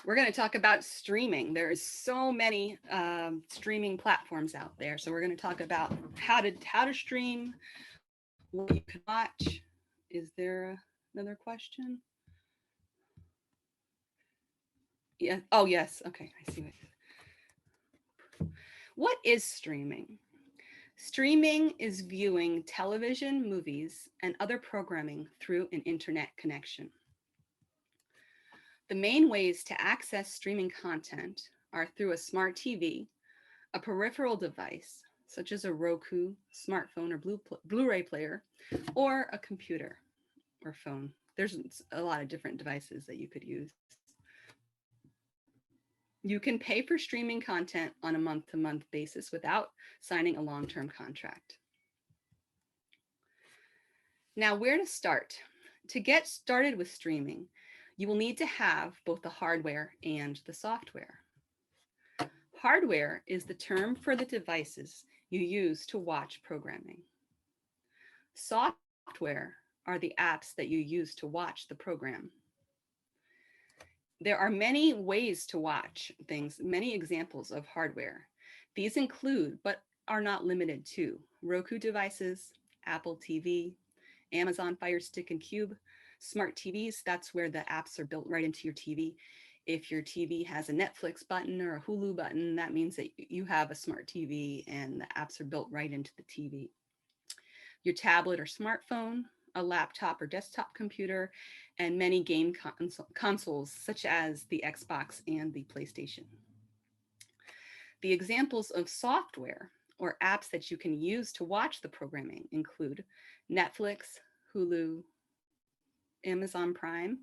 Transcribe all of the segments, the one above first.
We're going to talk about streaming. There's so many streaming platforms out there. So we're going to talk about how to stream, what you can watch. Is there another question? Yeah. Oh, yes. Okay. I see what is streaming? Streaming is viewing television, movies, and other programming through an internet connection. The main ways to access streaming content are through a smart TV, a peripheral device, such as a Roku, smartphone, or Blu-ray player, or a computer or phone. There's a lot of different devices that you could use. You can pay for streaming content on a month-to-month basis without signing a long-term contract. Now, where to start? To get started with streaming, you will need to have both the hardware and the software. Hardware is the term for the devices you use to watch programming. Software are the apps that you use to watch the program. There are many ways to watch things, many examples of hardware. These include, but are not limited to, Roku devices, Apple TV, Amazon Fire Stick and Cube, smart TVs, that's where the apps are built right into your TV. If your TV has a Netflix button or a Hulu button, that means that you have a smart TV and the apps are built right into the TV. Your tablet or smartphone, a laptop or desktop computer, and many game consoles such as the Xbox and the PlayStation. The examples of software or apps that you can use to watch the programming include Netflix, Hulu, Amazon Prime,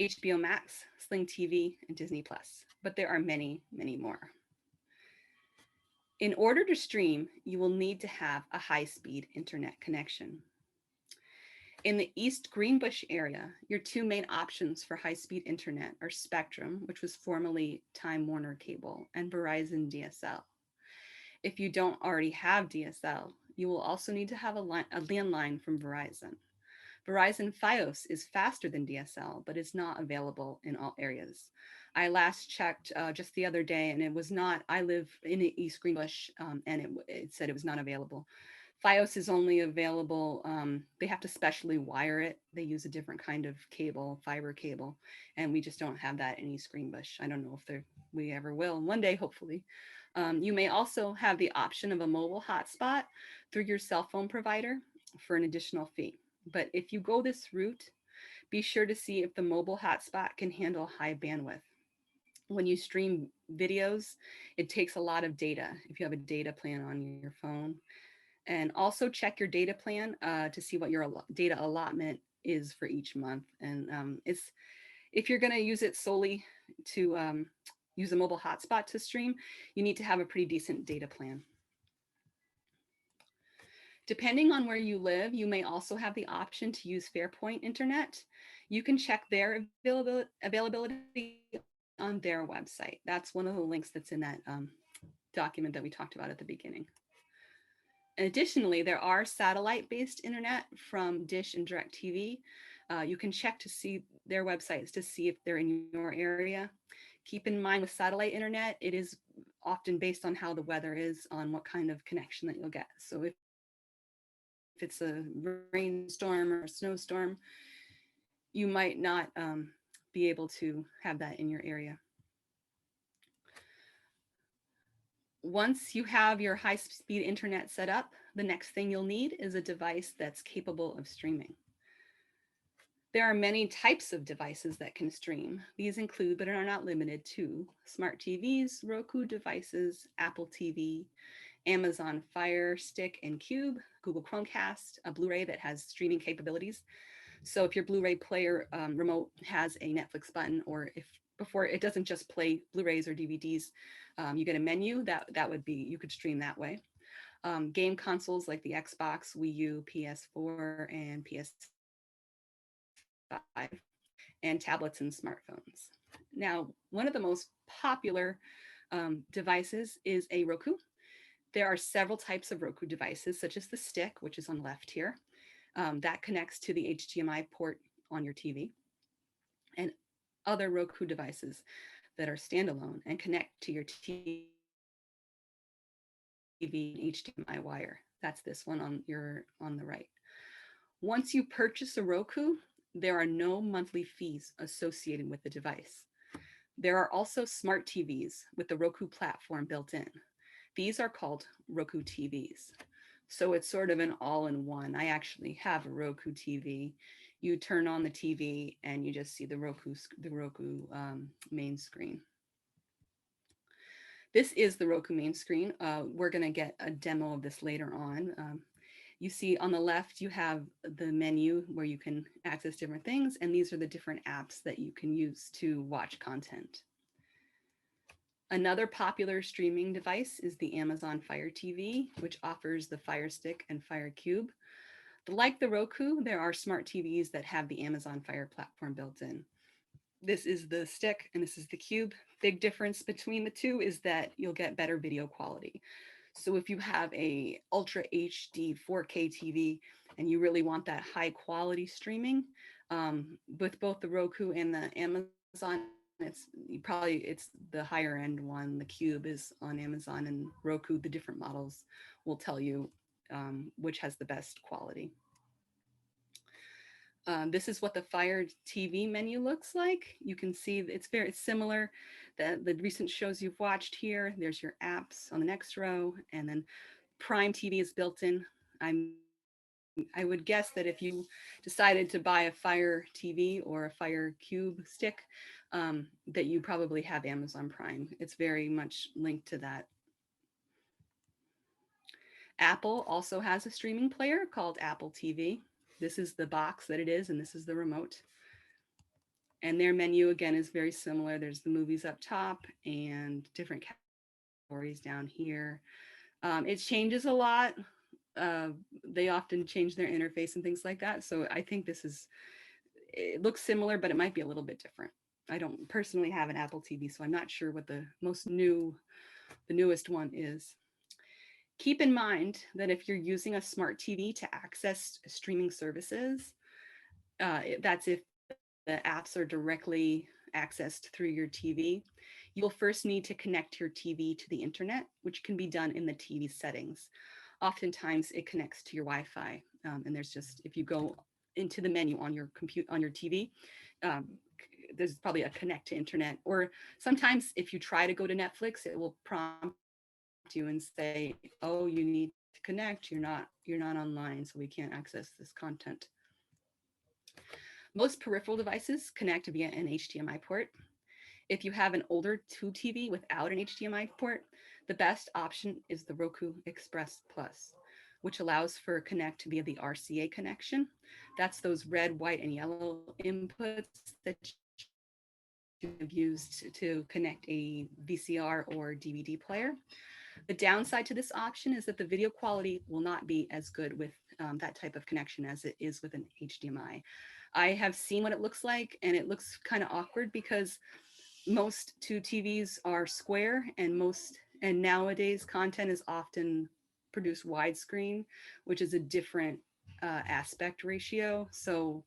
HBO Max, Sling TV, and Disney Plus. But there are many, many more. In order to stream, you will need to have a high-speed internet connection. In the East Greenbush area, your two main options for high-speed internet are Spectrum, which was formerly Time Warner Cable, and Verizon DSL. If you don't already have DSL, you will also need to have a landline from Verizon. Verizon Fios is faster than DSL, but is not available in all areas. I last checked just the other day, and it was not. I live in East Greenbush, and it said it was not available. Fios is only available, they have to specially wire it. They use a different kind of cable, fiber cable, and we just don't have that in East Greenbush. I don't know if we ever will. One day, hopefully. You may also have the option of a mobile hotspot through your cell phone provider for an additional fee. But if you go this route, be sure to see if the mobile hotspot can handle high bandwidth. When you stream videos, it takes a lot of data if you have a data plan on your phone. And also check your data plan to see what your data allotment is for each month. And if you're going to use it solely to use a mobile hotspot to stream, you need to have a pretty decent data plan. Depending on where you live, you may also have the option to use Fairpoint Internet. You can check their availability on their website. That's one of the links that's in that document that we talked about at the beginning. Additionally, there are satellite-based internet from Dish and DirecTV. You can check to see their websites to see if they're in your area. Keep in mind with satellite internet, it is often based on how the weather is, on what kind of connection that you'll get. So if it's a rainstorm or a snowstorm, you might not be able to have that in your area. Once you have your high-speed internet set up, the next thing you'll need is a device that's capable of streaming. There are many types of devices that can stream. These include, but are not limited to, smart TVs, Roku devices, Apple TV, Amazon Fire Stick and Cube, Google Chromecast, a Blu-ray that has streaming capabilities. So if your Blu-ray player remote has a Netflix button, or if before it doesn't just play Blu-rays or DVDs, you get a menu, that would be, you could stream that way. Game consoles like the Xbox, Wii U, PS4, and PS5, and tablets and smartphones. Now, one of the most popular devices is a Roku. There are several types of Roku devices, such as the stick, which is on the left here, that connects to the HDMI port on your TV. And other Roku devices that are standalone and connect to your TV and HDMI wire. That's this one on the right. Once you purchase a Roku, there are no monthly fees associated with the device. There are also smart TVs with the Roku platform built in. These are called Roku TVs. So it's sort of an all-in-one. I actually have a Roku TV. You turn on the TV and you just see the Roku main screen. This is the Roku main screen. We're going to get a demo of this later on. You see on the left, you have the menu where you can access different things, and these are the different apps that you can use to watch content. Another popular streaming device is the Amazon Fire TV, which offers the Fire Stick and Fire Cube. Like the Roku, there are smart TVs that have the Amazon Fire platform built in. This is the stick and this is the cube. Big difference between the two is that you'll get better video quality. So if you have a Ultra HD 4K TV and you really want that high quality streaming, with both the Roku and the Amazon, it's the higher end one. The Cube is on Amazon, and Roku, the different models will tell you which has the best quality. This is what the Fire TV menu looks like. You can see it's very similar. The recent shows you've watched here, there's your apps on the next row, and then Prime TV is built in. I would guess that if you decided to buy a Fire TV or a Fire Cube stick, that you probably have Amazon Prime. It's very much linked to that. Apple also has a streaming player called Apple TV. This is the box that it is, and this is the remote. And their menu, again, is very similar. There's the movies up top and different categories down here. It changes a lot. They often change their interface and things like that. So I think it looks similar, but it might be a little bit different. I don't personally have an Apple TV, so I'm not sure what the newest one is. Keep in mind that if you're using a smart TV to access streaming services, that's if the apps are directly accessed through your TV. You will first need to connect your TV to the internet, which can be done in the TV settings. Oftentimes it connects to your Wi-Fi, and if you go into the menu on your TV, there's probably a connect to internet. Or sometimes if you try to go to Netflix, it will prompt you and say, "Oh, you need to connect. You're not online, so we can't access this content." Most peripheral devices connect via an HDMI port. If you have an older tube TV without an HDMI port, the best option is the Roku Express Plus, which allows for connect via the RCA connection. That's those red, white, and yellow inputs that you have used to connect a VCR or DVD player. The downside to this option is that the video quality will not be as good with that type of connection as it is with an HDMI. I have seen what it looks like, and it looks kind of awkward because most tube TVs are square, and nowadays content is often produced widescreen, which is a different aspect ratio. So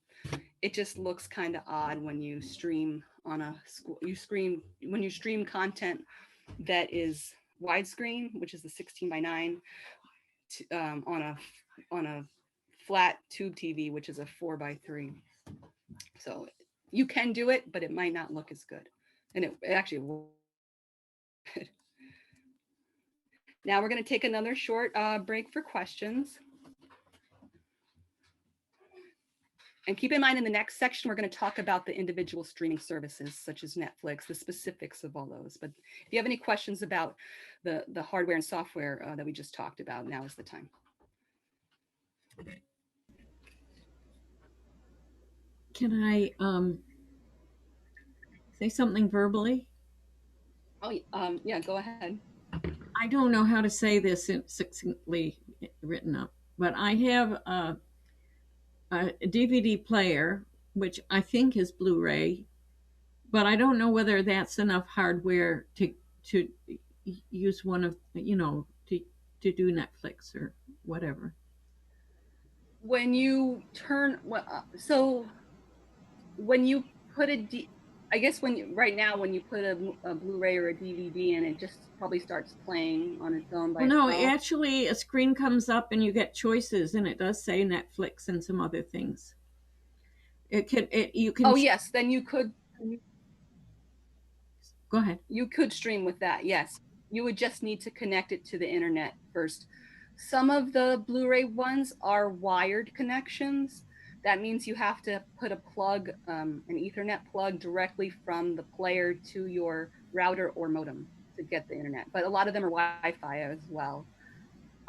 it just looks kind of odd when you stream when you stream content that is widescreen, which is the 16:9, on a flat tube TV, which is a 4:3. So you can do it, but it might not look as good, and it actually will. Now we're going to take another short break for questions. And keep in mind, in the next section, we're going to talk about the individual streaming services, such as Netflix, the specifics of all those. But if you have any questions about the hardware and software that we just talked about, now is the time. Can I say something verbally? Oh, yeah, go ahead. I don't know how to say this succinctly written up, but I have a DVD player, which I think is Blu-ray, but I don't know whether that's enough hardware to use one of to do Netflix or whatever. When you turn, so when you put I guess right now when you put a Blu-ray or a DVD in, it just probably starts playing on its own by Well, no, itself. actually, a screen comes up and you get choices, and it does say Netflix and some other things. It can, you can Oh yes, then go ahead. you could stream with that. Yes, you would just need to connect it to the internet first. Some of the Blu-ray ones are wired connections. That means you have to put a plug, an Ethernet plug, directly from the player to your router or modem to get the internet. But a lot of them are Wi-Fi as well.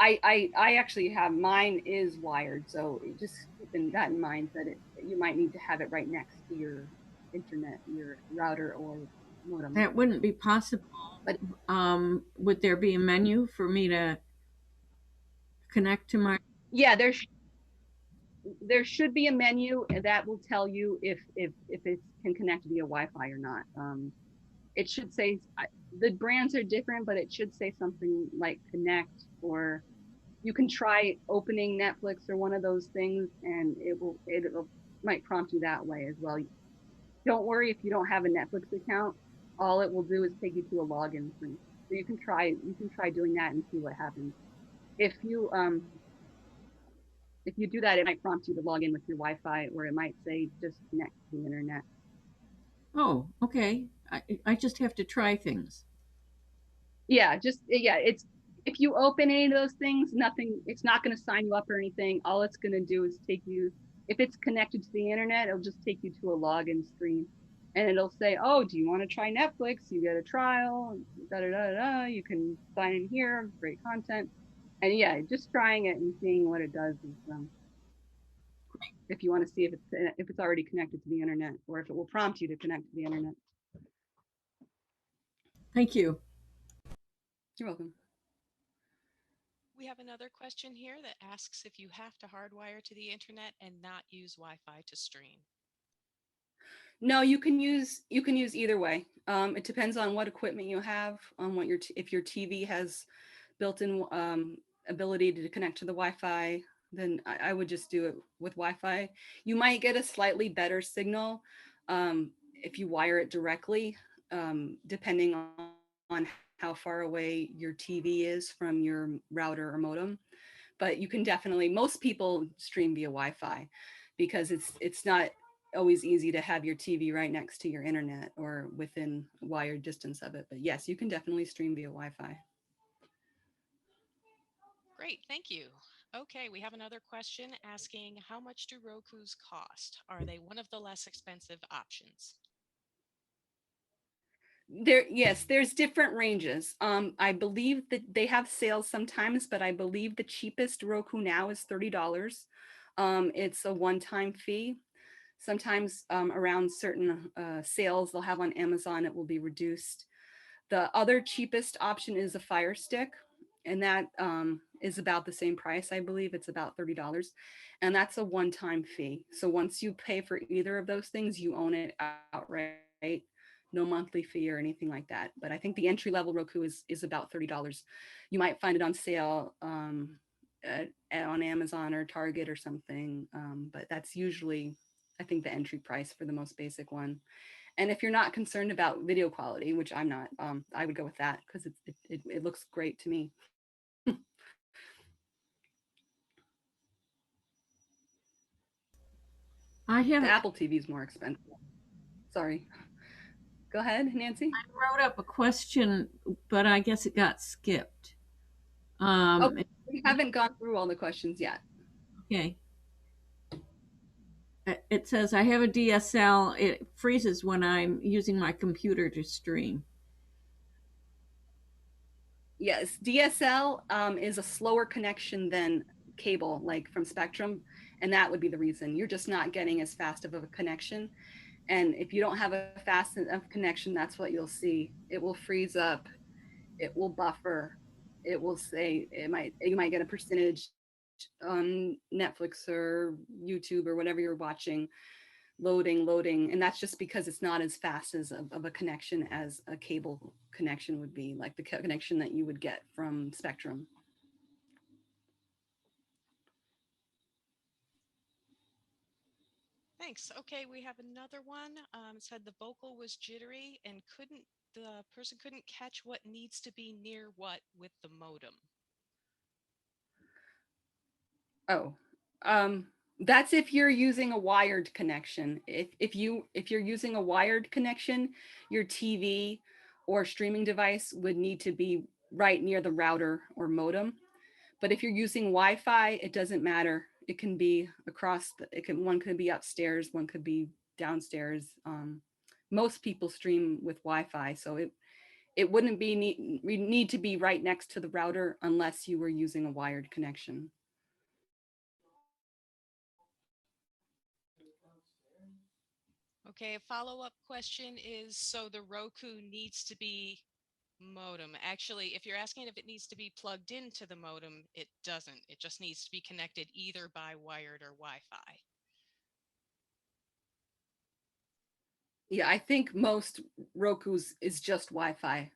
I actually have mine is wired, so just keeping that in mind that you might need to have it right next to your internet, your router or modem. That wouldn't be possible. But Would there be a menu for me to connect to my? yeah, there should be a menu that will tell you if it can connect via Wi-Fi or not. It should say the brands are different, but it should say something like connect, or you can try opening Netflix or one of those things, and it might prompt you that way as well. Don't worry if you don't have a Netflix account. All it will do is take you to a login screen. So you can try doing that and see what happens. If you if you do that, it might prompt you to log in with your Wi-Fi, or it might say just connect to the internet. Oh, okay. I just have to try things. Yeah, just yeah, it's if you open any of those things, nothing. It's not going to sign you up or anything. All it's going to do is take you. If it's connected to the internet, it'll just take you to a login screen, and it'll say, "Oh, do you want to try Netflix? You get a trial. Da da da da. You can sign in here. Great content." And yeah, just trying it and seeing what it does is if you want to see if it's already connected to the internet or if it will prompt you to connect to the internet. Thank you. You're welcome. We have another question here that asks if you have to hardwire to the internet and not use Wi Fi to stream. No, you can use either way. It depends on what equipment you have, on what if your TV has built-in ability to connect to the Wi-Fi, then I would just do it with Wi-Fi. You might get a slightly better signal if you wire it directly, depending on how far away your TV is from your router or modem. But you can definitely, most people stream via Wi-Fi because it's not always easy to have your TV right next to your internet or within wired distance of it. But yes, you can definitely stream via Wi-Fi. Great, thank you. Okay, we have another question asking how much do Roku's cost? Are they one of the less expensive options? Yes, there's different ranges. I believe that they have sales sometimes, but I believe the cheapest Roku now is $30. It's a one-time fee. Sometimes around certain sales they'll have on Amazon, it will be reduced. The other cheapest option is a Fire Stick, and that is about the same price. I believe it's about $30, and that's a one-time fee. So once you pay for either of those things, you own it outright. No monthly fee or anything like that. But I think the entry level Roku is about $30. You might find it on sale on Amazon or Target or something, but that's usually I think the entry price for the most basic one. And if you're not concerned about video quality, which I'm not, I would go with that because it looks great to me. I The have Apple TV is more expensive. Sorry. Go ahead, Nancy. wrote up a question, but I guess it got skipped. Oh, Um, we haven't gone through all the questions yet. okay. It says I have a DSL. It freezes when I'm using my computer to stream. Yes, DSL is a slower connection than cable, like from Spectrum, and that would be the reason. You're just not getting as fast of a connection. And if you don't have a fast enough connection, that's what you'll see. It will freeze up, it will buffer, it will say you might get a percentage on Netflix or YouTube or whatever you're watching, loading, and that's just because it's not as fast as of a connection as a cable connection would be, like the connection that you would get from Spectrum. Thanks. Okay, we have another one. It said the vocal was jittery and the person couldn't catch what needs to be near what with the modem. Oh, um, that's if you're using a wired connection. If you're using a wired connection, your TV or streaming device would need to be right near the router or modem. But if you're using Wi-Fi, it doesn't matter. It can be across. One could be upstairs, one could be downstairs. Most people stream with Wi-Fi, so it wouldn't be need to be right next to the router unless you were using a wired connection. Okay, a follow-up question is so the Roku needs to be modem. Actually, if you're asking if it needs to be plugged into the modem, it doesn't. It just needs to be connected either by wired or Wi-Fi. Yeah, I think most Roku's is just Wi-Fi.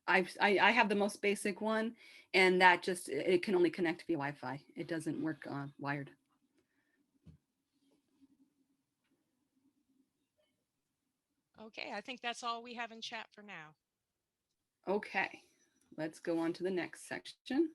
I have the most basic one, and that just it can only connect via Wi-Fi. It doesn't work wired. Okay, I think that's all we have in chat for now. Okay, let's go on to the next section.